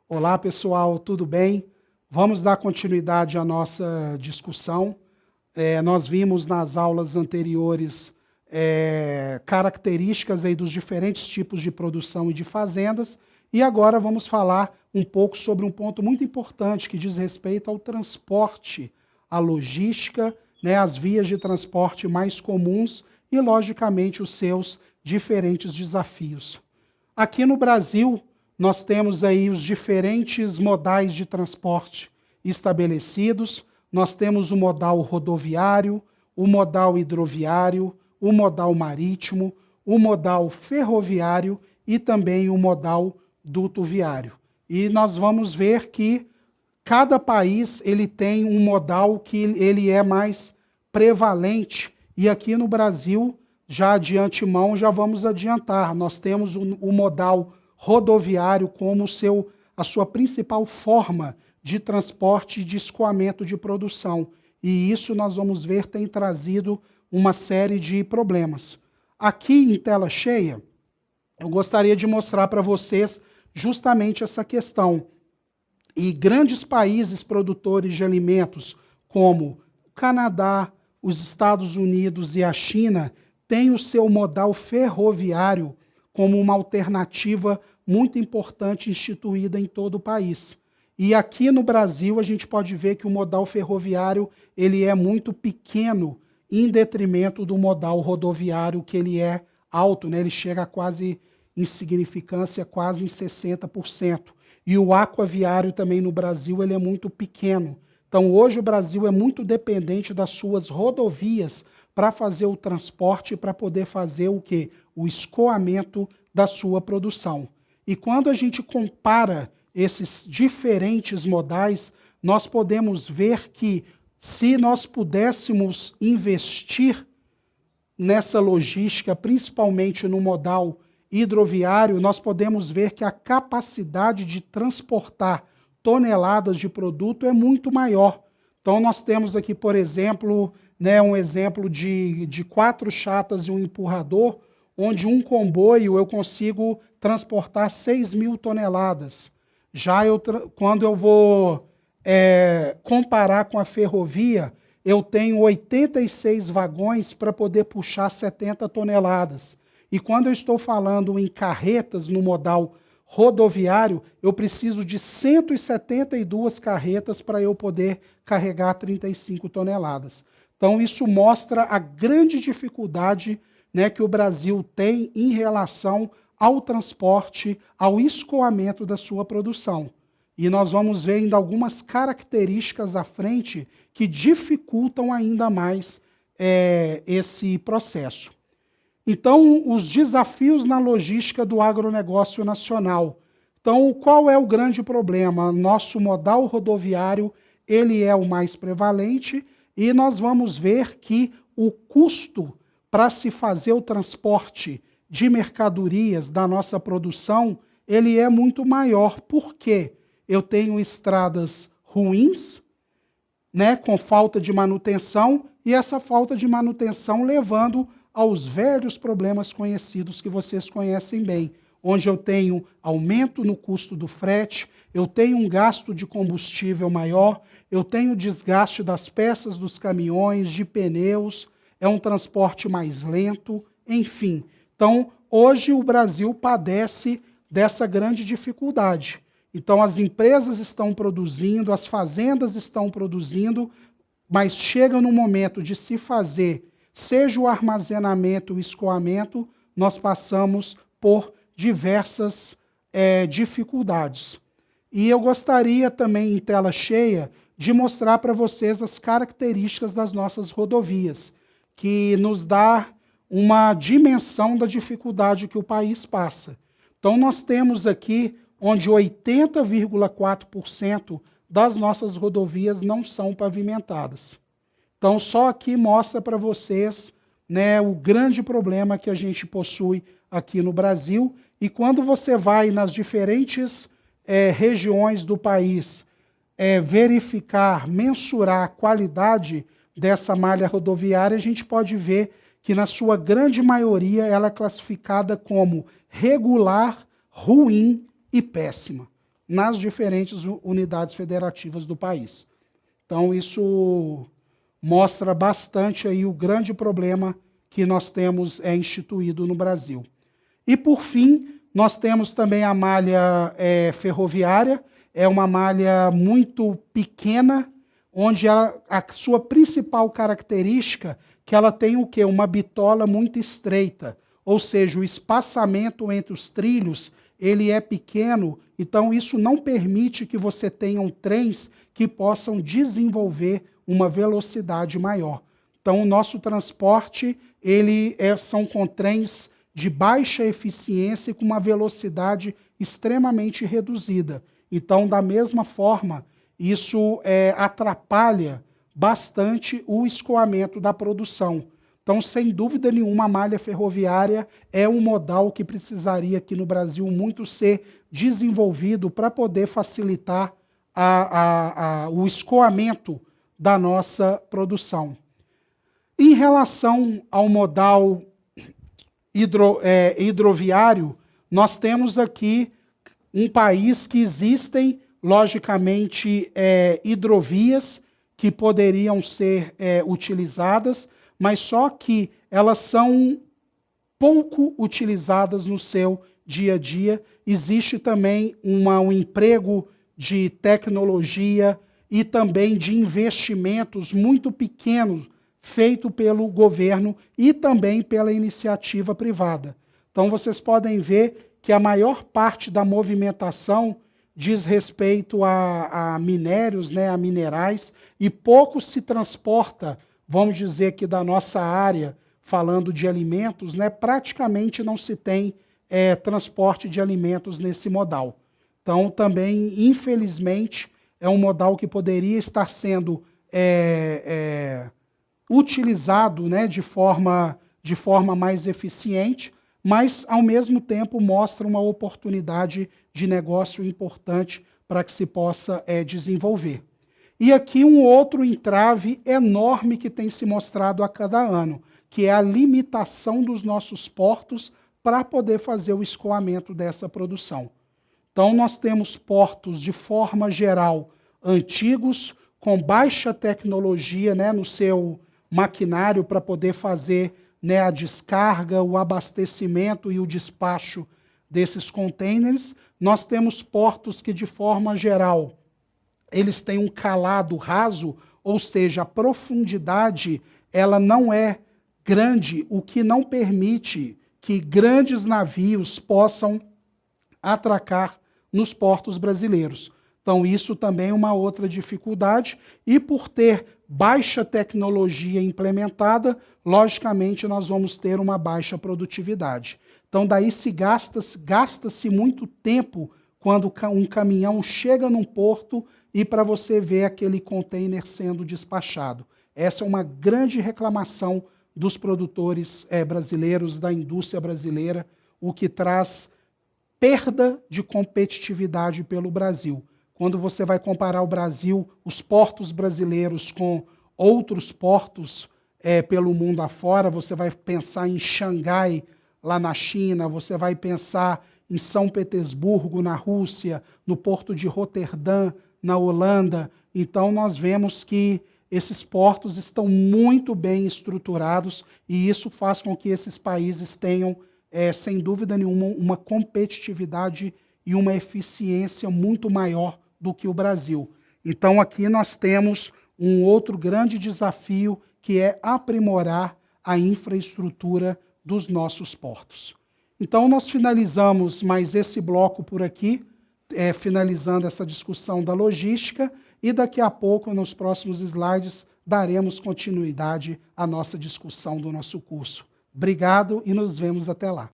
Olá, pessoal, tudo bem? Vamos dar continuidade à nossa discussão. Nós vimos nas aulas anteriores características aí dos diferentes tipos de produção e de fazendas, e agora vamos falar um pouco sobre um ponto muito importante que diz respeito ao transporte, à logística, né, as vias de transporte mais comuns e, logicamente, os seus diferentes desafios. Aqui no Brasil, nós temos aí os diferentes modais de transporte estabelecidos. Nós temos o modal rodoviário, o modal hidroviário, o modal marítimo, o modal ferroviário e também o modal dutoviário. E nós vamos ver que cada país ele tem um modal que ele é mais prevalente. E aqui no Brasil, já de antemão, já vamos adiantar. Nós temos o modal rodoviário como a sua principal forma de transporte e de escoamento de produção. E isso nós vamos ver tem trazido uma série de problemas. Aqui em tela cheia, eu gostaria de mostrar para vocês justamente essa questão. E grandes países produtores de alimentos, como o Canadá, os Estados Unidos e a China, têm o seu modal ferroviário como uma alternativa muito importante instituída em todo o país. E aqui no Brasil a gente pode ver que o modal ferroviário ele é muito pequeno em detrimento do modal rodoviário, que ele é alto, né? Ele chega a quase insignificância, quase em 60%. E o aquaviário também no Brasil ele é muito pequeno. Então hoje o Brasil é muito dependente das suas rodovias para fazer o transporte, para poder fazer o quê? O escoamento da sua produção. E quando a gente compara esses diferentes modais, nós podemos ver que se nós pudéssemos investir nessa logística, principalmente no modal hidroviário, nós podemos ver que a capacidade de transportar toneladas de produto é muito maior. Então nós temos aqui, por exemplo, né, um exemplo de 4 chatas e um empurrador, onde um comboio eu consigo transportar 6.000 toneladas. Já quando eu vou comparar com a ferrovia, eu tenho 86 vagões para poder puxar 70 toneladas. E quando eu estou falando em carretas no modal rodoviário, eu preciso de 172 carretas para eu poder carregar 35 toneladas. Então isso mostra a grande dificuldade, né, que o Brasil tem em relação ao transporte, ao escoamento da sua produção. E nós vamos ver ainda algumas características à frente que dificultam ainda mais esse processo. Então, os desafios na logística do agronegócio nacional. Então, qual é o grande problema? Nosso modal rodoviário ele é o mais prevalente e nós vamos ver que o custo para se fazer o transporte de mercadorias da nossa produção, ele é muito maior. Por quê? Eu tenho estradas ruins, né, com falta de manutenção, e essa falta de manutenção levando aos velhos problemas conhecidos que vocês conhecem bem, onde eu tenho aumento no custo do frete, eu tenho um gasto de combustível maior, eu tenho desgaste das peças dos caminhões, de pneus, é um transporte mais lento, enfim. Então, hoje o Brasil padece dessa grande dificuldade. Então, as empresas estão produzindo, as fazendas estão produzindo, mas chega no momento de se fazer, seja o armazenamento, o escoamento, nós passamos por diversas dificuldades. E eu gostaria também, em tela cheia, de mostrar para vocês as características das nossas rodovias, que nos dá uma dimensão da dificuldade que o país passa. Então, nós temos aqui onde 80,4% das nossas rodovias não são pavimentadas. Então, só aqui mostra para vocês, né, o grande problema que a gente possui aqui no Brasil. E quando você vai nas diferentes regiões do país verificar, mensurar a qualidade dessa malha rodoviária, a gente pode ver que, na sua grande maioria, ela é classificada como regular, ruim e péssima. nas diferentes unidades federativas do país. Então, isso mostra bastante aí o grande problema que nós temos instituído no Brasil. E, por fim, nós temos também a malha ferroviária, é uma malha muito pequena, onde a sua principal característica que ela tem o quê? Uma bitola muito estreita, ou seja, o espaçamento entre os trilhos ele é pequeno, então isso não permite que você tenha trens que possam desenvolver uma velocidade maior. Então, o nosso transporte são com trens de baixa eficiência e com uma velocidade extremamente reduzida. Então, da mesma forma, isso atrapalha bastante o escoamento da produção. Então, sem dúvida nenhuma, a malha ferroviária é um modal que precisaria aqui no Brasil muito ser desenvolvido para poder facilitar o escoamento da nossa produção. Em relação ao modal hidroviário, nós temos aqui um país que existem, logicamente, hidrovias que poderiam ser utilizadas, mas só que elas são pouco utilizadas no seu dia a dia. Existe também um emprego de tecnologia e também de investimentos muito pequenos feito pelo governo e também pela iniciativa privada. Então, vocês podem ver que a maior parte da movimentação diz respeito a minérios, né, a minerais, e pouco se transporta, vamos dizer que da nossa área, falando de alimentos, né, praticamente não se tem transporte de alimentos nesse modal. Então, também, infelizmente, é um modal que poderia estar sendo utilizado, né, de forma mais eficiente, mas, ao mesmo tempo, mostra uma oportunidade de negócio importante para que se possa desenvolver. E aqui um outro entrave enorme que tem se mostrado a cada ano, que é a limitação dos nossos portos para poder fazer o escoamento dessa produção. Então, nós temos portos, de forma geral, antigos, com baixa tecnologia, né, no seu maquinário para poder fazer, né, a descarga, o abastecimento e o despacho desses contêineres. Nós temos portos que, de forma geral, eles têm um calado raso, ou seja, a profundidade ela não é grande, o que não permite que grandes navios possam atracar nos portos brasileiros. Então, isso também é uma outra dificuldade, e por ter baixa tecnologia implementada, logicamente nós vamos ter uma baixa produtividade. Então, daí gasta-se muito tempo quando um caminhão chega num porto e para você ver aquele container sendo despachado. Essa é uma grande reclamação dos produtores brasileiros, da indústria brasileira, o que traz perda de competitividade pelo Brasil. Quando você vai comparar o Brasil, os portos brasileiros com outros portos pelo mundo afora, você vai pensar em Xangai, lá na China, você vai pensar em São Petersburgo, na Rússia, no porto de Roterdã, na Holanda. Então, nós vemos que esses portos estão muito bem estruturados e isso faz com que esses países tenham, sem dúvida nenhuma, uma competitividade e uma eficiência muito maior do que o Brasil. Então, aqui nós temos um outro grande desafio, que é aprimorar a infraestrutura dos nossos portos. Então, nós finalizamos mais esse bloco por aqui, finalizando essa discussão da logística, e daqui a pouco, nos próximos slides, daremos continuidade à nossa discussão do nosso curso. Obrigado e nos vemos até lá.